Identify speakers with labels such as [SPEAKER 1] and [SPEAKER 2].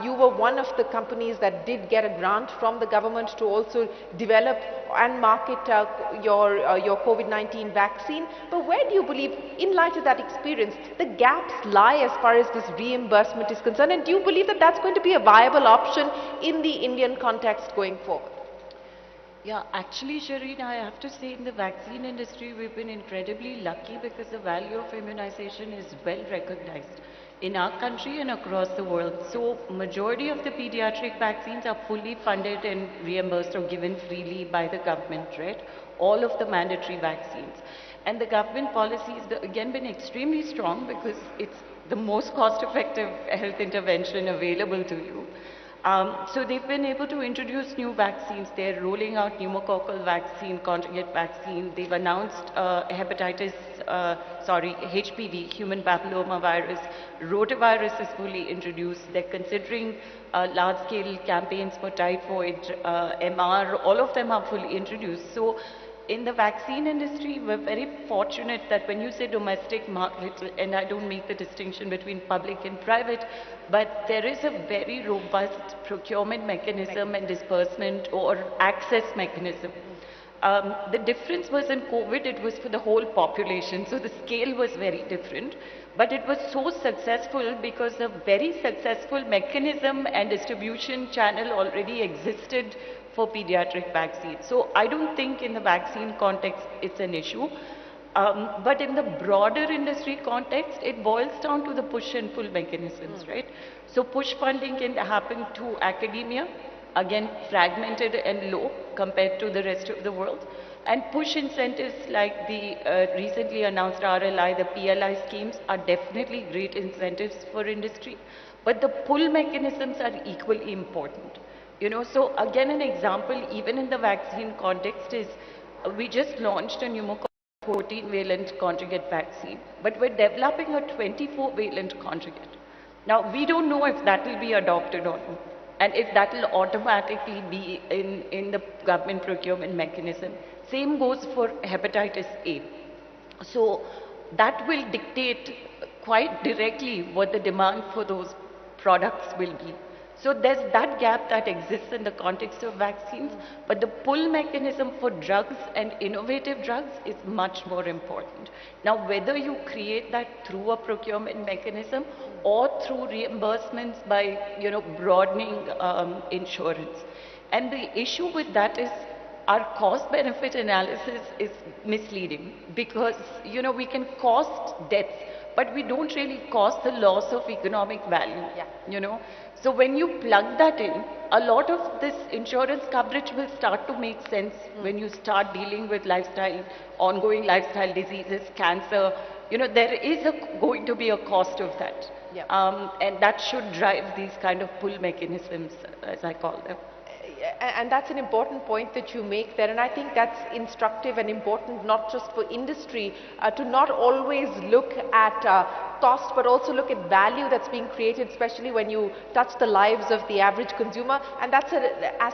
[SPEAKER 1] You were one of the companies that did get a grant from the government to also develop and market your COVID-19 vaccine. But where do you believe, in light of that experience, the gaps lie as far as this reimbursement is concerned? And do you believe that that's going to be a viable option in the Indian context going forward?
[SPEAKER 2] Yeah, actually, Shireen, I have to say in the vaccine industry, we've been incredibly lucky because the value of immunization is well recognized in our country and across the world. So, majority of the pediatric vaccines are fully funded and reimbursed or given freely by the government, right? All of the mandatory vaccines. And the government policy has again been extremely strong because it's the most cost-effective health intervention available to you. So they've been able to introduce new vaccines. They're rolling out pneumococcal vaccine, conjugate vaccine. They've announced HPV, human papilloma virus. Rotavirus is fully introduced. They're considering large-scale campaigns for typhoid, MR. All of them are fully introduced. So in the vaccine industry, we're very fortunate that when you say domestic market, and I don't make the distinction between public and private, but there is a very robust procurement mechanism and disbursement or access mechanism. The difference was in COVID, it was for the whole population, so the scale was very different. But it was so successful because a very successful mechanism and distribution channel already existed for pediatric vaccines. So I don't think in the vaccine context it's an issue. But in the broader industry context, it boils down to the push and pull mechanisms, right? So push funding can happen to academia, again fragmented and low compared to the rest of the world. And push incentives like the recently announced RLI, the PLI schemes are definitely great incentives for industry. But the pull mechanisms are equally important. You know, so again an example even in the vaccine context is we just launched a pneumococcal 14-valent conjugate vaccine, but we're developing a 24-valent conjugate. Now we don't know if that will be adopted or not, and if that will automatically be in the government procurement mechanism. Same goes for hepatitis A. So that will dictate quite directly what the demand for those products will be. So there's that gap that exists in the context of vaccines, but the pull mechanism for drugs and innovative drugs is much more important. Now, whether you create that through a procurement mechanism or through reimbursements by, broadening insurance. And the issue with that is our cost-benefit analysis is misleading because, we can cost deaths, but we don't really cost the loss of economic value, So when you plug that in, a lot of this insurance coverage will start to make sense when you start dealing with ongoing lifestyle diseases, cancer. There is going to be a cost of that. And that should drive these kind of pull mechanisms, as I call them.
[SPEAKER 1] And that's an important point that you make there, and I think that's instructive and important not just for industry to not always look at cost but also look at value that's being created, especially when you touch the lives of the average consumer, and that's an